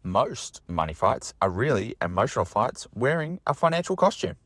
Most money fights are really emotional fights wearing a financial costume.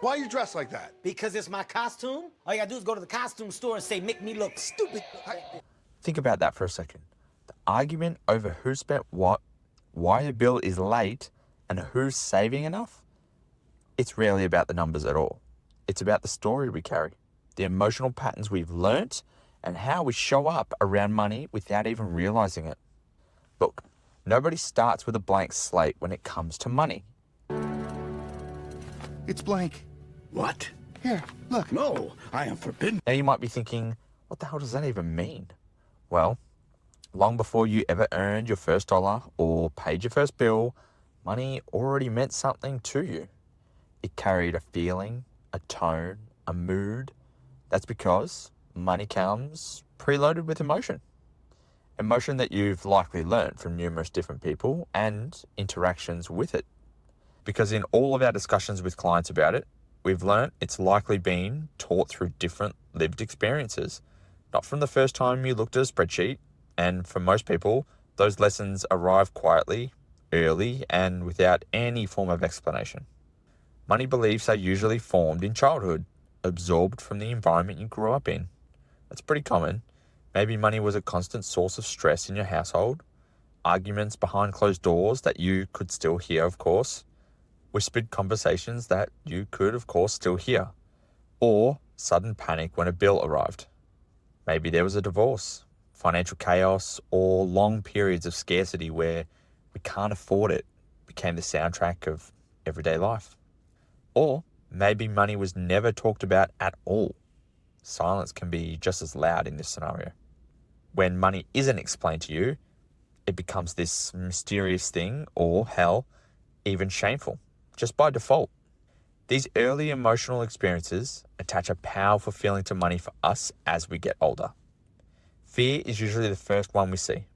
Why are you dressed like that? Because it's my costume? All you gotta do is go to the costume store and say, make me look stupid. Think about that for a second. The argument over who spent what, why a bill is late, and who's saving enough, it's rarely about the numbers at all. It's about the story we carry, the emotional patterns we've learnt, and how we show up around money without even realizing it. Look, nobody starts with a blank slate when it comes to money. It's blank. What? Here, look. No, I am forbidden. Now you might be thinking, what the hell does that even mean? Well, long before you ever earned your first dollar or paid your first bill, money already meant something to you. It carried a feeling, a tone, a mood. That's because money comes preloaded with emotion. Emotion that you've likely learned from numerous different people and interactions with it. Because in all of our discussions with clients about it, we've learned it's likely been taught through different lived experiences, not from the first time you looked at a spreadsheet. And for most people, those lessons arrive quietly, early, and without any form of explanation. Money beliefs are usually formed in childhood, absorbed from the environment you grew up in. That's pretty common. Maybe money was a constant source of stress in your household, arguments behind closed doors that you could still hear, of course, whispered conversations that you could, of course, still hear, or sudden panic when a bill arrived. Maybe there was a divorce, financial chaos, or long periods of scarcity where we can't afford it became the soundtrack of everyday life. Or maybe money was never talked about at all. Silence can be just as loud in this scenario. When money isn't explained to you, it becomes this mysterious thing, or hell, even shameful, just by default. These early emotional experiences attach a powerful feeling to money for us as we get older. Fear is usually the first one we see.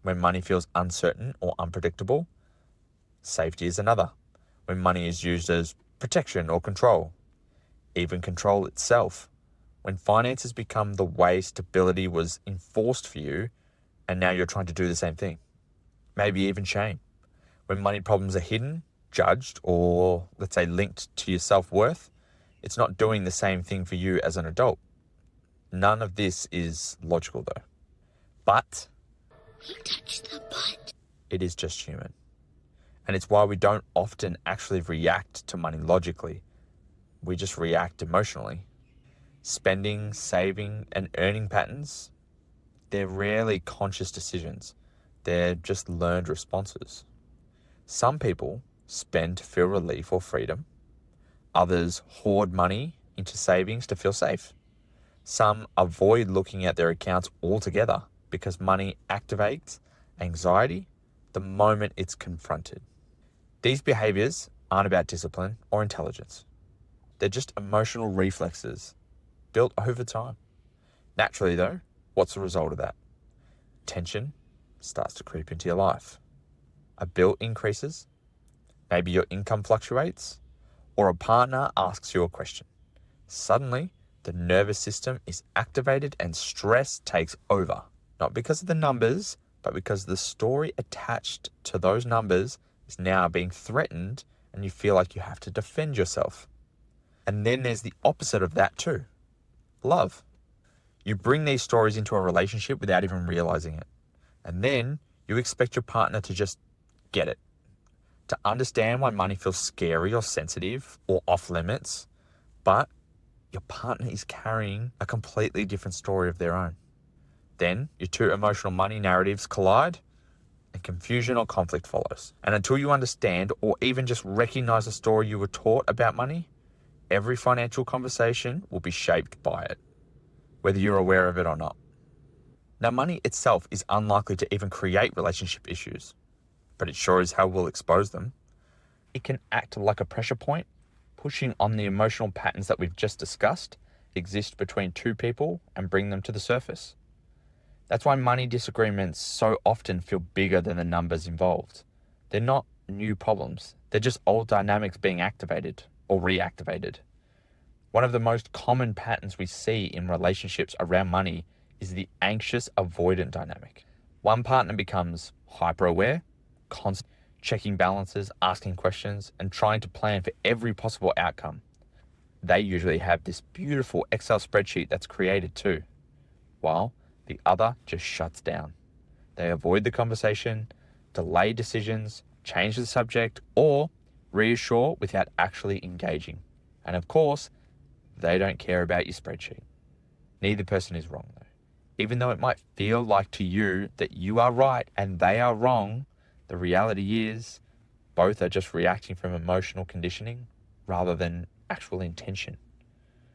When money feels uncertain or unpredictable, safety is another. When money is used as protection or control, even control itself. When finances become the way stability was enforced for you, and now you're trying to do the same thing. Maybe even shame. When money problems are hidden, judged, or let's say linked to your self-worth, it's not doing the same thing for you as an adult. None of this is logical though. But he touched the butt. It is just human. And it's why we don't often actually react to money logically. We just react emotionally. Spending, saving, and earning patterns, they're rarely conscious decisions. They're just learned responses. Some people spend to feel relief or freedom. Others hoard money into savings to feel safe. Some avoid looking at their accounts altogether because money activates anxiety the moment it's confronted. These behaviors aren't about discipline or intelligence. They're just emotional reflexes built over time. Naturally though, what's the result of that? Tension starts to creep into your life. A bill increases, maybe your income fluctuates, or a partner asks you a question. Suddenly, the nervous system is activated and stress takes over. Not because of the numbers, but because the story attached to those numbers is now being threatened and you feel like you have to defend yourself. And then there's the opposite of that too. Love. You bring these stories into a relationship without even realizing it. And then you expect your partner to just get it. To understand why money feels scary or sensitive or off limits, but your partner is carrying a completely different story of their own. Then your two emotional money narratives collide and confusion or conflict follows. And until you understand or even just recognize the story you were taught about money, every financial conversation will be shaped by it, whether you're aware of it or not. Now, money itself is unlikely to even create relationship issues, but it sure as hell will expose them. It can act like a pressure point, pushing on the emotional patterns that we've just discussed exist between two people and bring them to the surface. That's why money disagreements so often feel bigger than the numbers involved. They're not new problems. They're just old dynamics being activated or reactivated. One of the most common patterns we see in relationships around money is the anxious avoidant dynamic. One partner becomes hyper-aware, checking balances, asking questions, and trying to plan for every possible outcome. They usually have this beautiful Excel spreadsheet that's created too, while the other just shuts down. They avoid the conversation, delay decisions, change the subject, or reassure without actually engaging. And of course, they don't care about your spreadsheet. Neither person is wrong though. Even though it might feel like to you that you are right and they are wrong, the reality is both are just reacting from emotional conditioning rather than actual intention.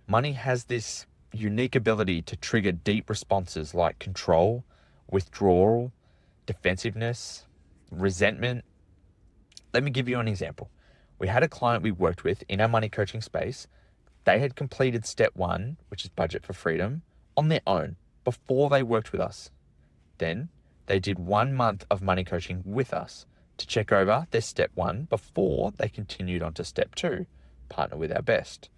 Money has this unique ability to trigger deep responses like control, withdrawal, defensiveness, resentment. Let me give you an example. We had a client we worked with in our money coaching space. They had completed step 1, which is budget for freedom, on their own before they worked with us. Then they did 1 month of money coaching with us to check over their step 1 before they continued on to step 2, partner with our best.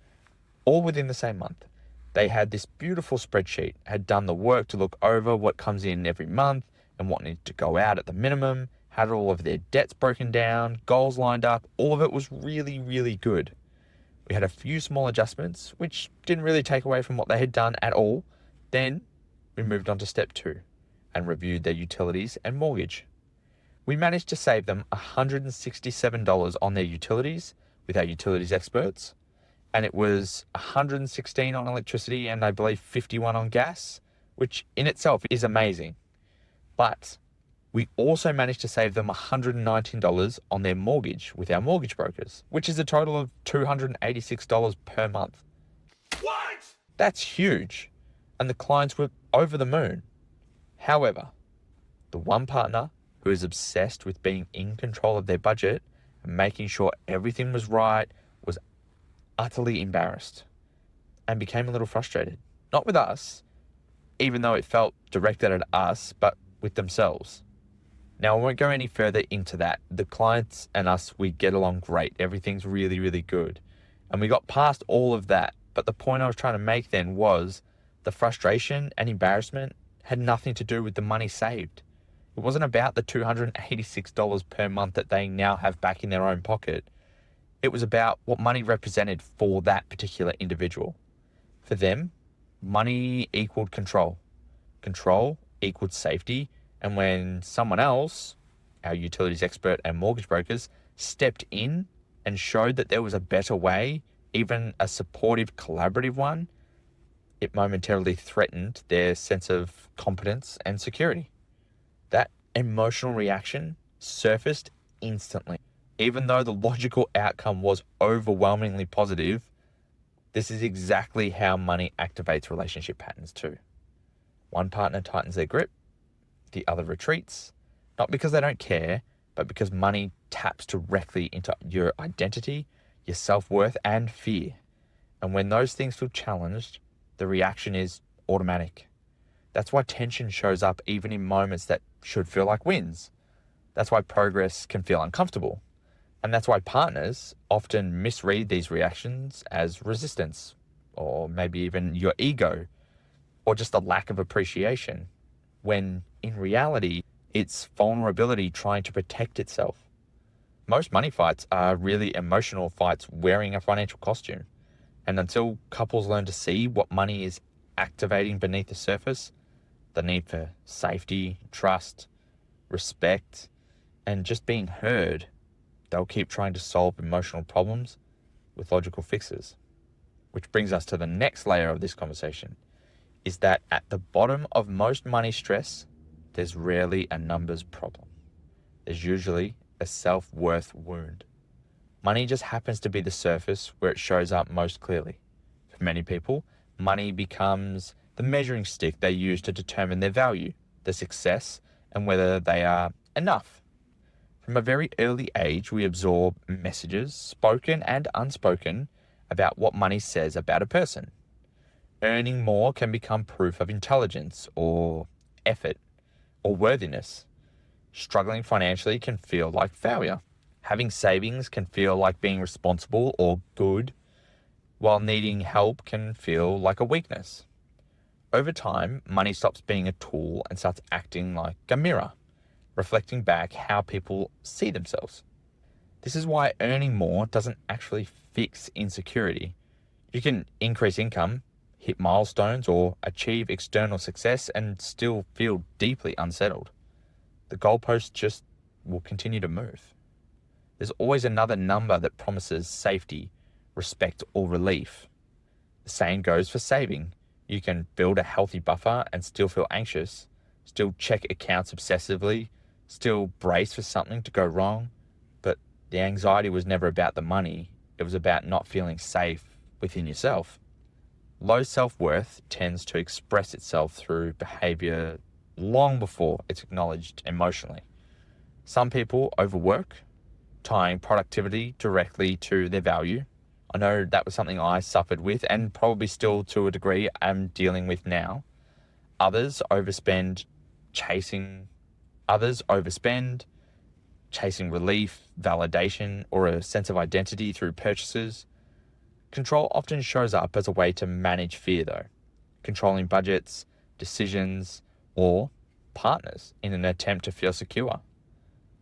All within the same month. They had this beautiful spreadsheet, had done the work to look over what comes in every month and what needed to go out at the minimum, had all of their debts broken down, goals lined up. All of it was really, really good. We had a few small adjustments, which didn't really take away from what they had done at all. Then we moved on to step 2 and reviewed their utilities and mortgage. We managed to save them $167 on their utilities with our utilities experts, and it was $116 on electricity and I believe $51 on gas, which in itself is amazing. But we also managed to save them $119 on their mortgage with our mortgage brokers, which is a total of $286 per month. What? That's huge. And the clients were over the moon. However, the one partner who is obsessed with being in control of their budget and making sure everything was right was utterly embarrassed and became a little frustrated. Not with us, even though it felt directed at us, but with themselves. Now, I won't go any further into that. The clients and us, we get along great. Everything's really, really good. And we got past all of that. But the point I was trying to make then was the frustration and embarrassment had nothing to do with the money saved. It wasn't about the $286 per month that they now have back in their own pocket. It was about what money represented for that particular individual. For them, money equaled control. Control equaled safety. And when someone else, our utilities expert and mortgage brokers, stepped in and showed that there was a better way, even a supportive, collaborative one, it momentarily threatened their sense of competence and security. That emotional reaction surfaced instantly. Even though the logical outcome was overwhelmingly positive, this is exactly how money activates relationship patterns too. One partner tightens their grip, the other retreats, not because they don't care, but because money taps directly into your identity, your self-worth, and fear. And when those things feel challenged, the reaction is automatic. That's why tension shows up even in moments that should feel like wins. That's why progress can feel uncomfortable. And that's why partners often misread these reactions as resistance, or maybe even your ego, or just a lack of appreciation, when in reality, it's vulnerability trying to protect itself. Most money fights are really emotional fights wearing a financial costume. And until couples learn to see what money is activating beneath the surface, the need for safety, trust, respect, and just being heard, they'll keep trying to solve emotional problems with logical fixes. Which brings us to the next layer of this conversation, is that at the bottom of most money stress, there's rarely a numbers problem. There's usually a self-worth wound. Money just happens to be the surface where it shows up most clearly. For many people, money becomes the measuring stick they use to determine their value, their success, and whether they are enough. From a very early age, we absorb messages, spoken and unspoken, about what money says about a person. Earning more can become proof of intelligence or effort or worthiness. Struggling financially can feel like failure. Having savings can feel like being responsible or good, while needing help can feel like a weakness. Over time, money stops being a tool and starts acting like a mirror, reflecting back how people see themselves. This is why earning more doesn't actually fix insecurity. You can increase income, hit milestones, or achieve external success and still feel deeply unsettled. The goalpost just will continue to move. There's always another number that promises safety, respect, or relief. The same goes for saving. You can build a healthy buffer and still feel anxious, still check accounts obsessively, still brace for something to go wrong. But the anxiety was never about the money. It was about not feeling safe within yourself. Low self-worth tends to express itself through behavior long before it's acknowledged emotionally. Some people overwork, tying productivity directly to their value. I know that was something I suffered with and probably still to a degree am dealing with now. Others overspend chasing relief, validation, or a sense of identity through purchases. Control often shows up as a way to manage fear though, controlling budgets, decisions, or partners in an attempt to feel secure.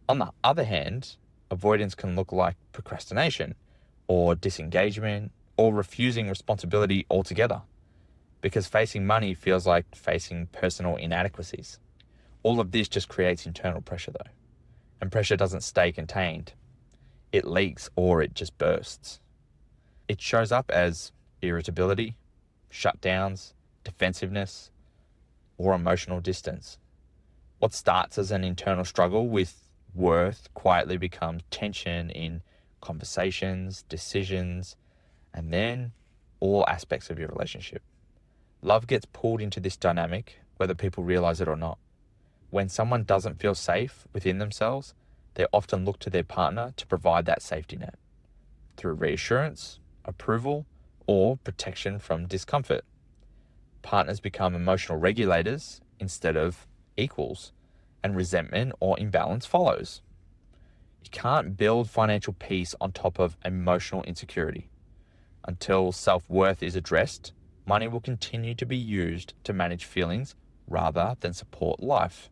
On the other hand, avoidance can look like procrastination or disengagement or refusing responsibility altogether, because facing money feels like facing personal inadequacies. All of this just creates internal pressure though, and pressure doesn't stay contained. It leaks or it just bursts. It shows up as irritability, shutdowns, defensiveness, or emotional distance. What starts as an internal struggle with worth quietly becomes tension in conversations, decisions, and then all aspects of your relationship. Love gets pulled into this dynamic, whether people realize it or not. When someone doesn't feel safe within themselves, they often look to their partner to provide that safety net through reassurance, approval, or protection from discomfort. Partners become emotional regulators instead of equals, and resentment or imbalance follows. You can't build financial peace on top of emotional insecurity. Until self-worth is addressed, money will continue to be used to manage feelings rather than support life.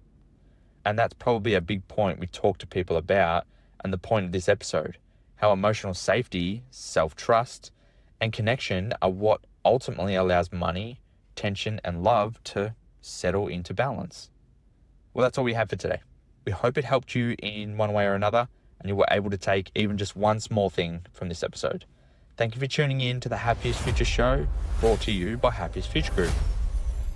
And that's probably a big point we talk to people about, and the point of this episode, how emotional safety, self-trust, and connection are what ultimately allows money, tension, and love to settle into balance. Well, that's all we have for today. We hope it helped you in one way or another, and you were able to take even just one small thing from this episode. Thank you for tuning in to the Happiest Future Show, brought to you by Happiest Future Group.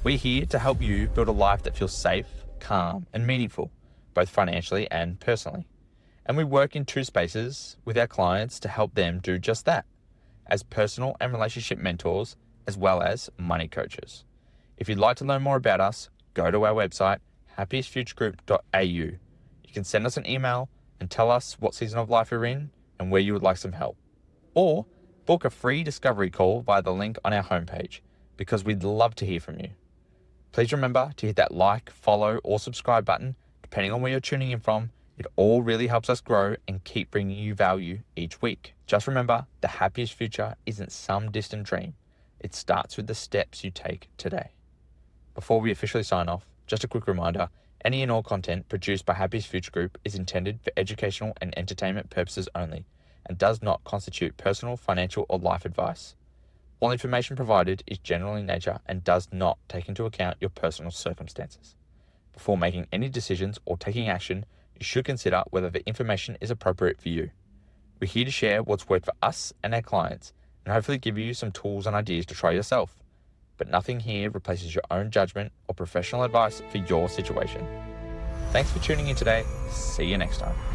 We're here to help you build a life that feels safe, calm, and meaningful, both financially and personally. And we work in two spaces with our clients to help them do just that, as personal and relationship mentors, as well as money coaches. If you'd like to learn more about us, go to our website, happiestfuturegroup.au. You can send us an email and tell us what season of life you're in and where you would like some help. Or book a free discovery call via the link on our homepage, because we'd love to hear from you. Please remember to hit that like, follow, or subscribe button, depending on where you're tuning in from. It all really helps us grow and keep bringing you value each week. Just remember, the happiest future isn't some distant dream. It starts with the steps you take today. Before we officially sign off, just a quick reminder, any and all content produced by Happiest Future Group is intended for educational and entertainment purposes only, and does not constitute personal, financial, or life advice. All information provided is general in nature and does not take into account your personal circumstances. Before making any decisions or taking action, you should consider whether the information is appropriate for you. We're here to share what's worked for us and our clients, and hopefully give you some tools and ideas to try yourself. But nothing here replaces your own judgment or professional advice for your situation. Thanks for tuning in today. See you next time.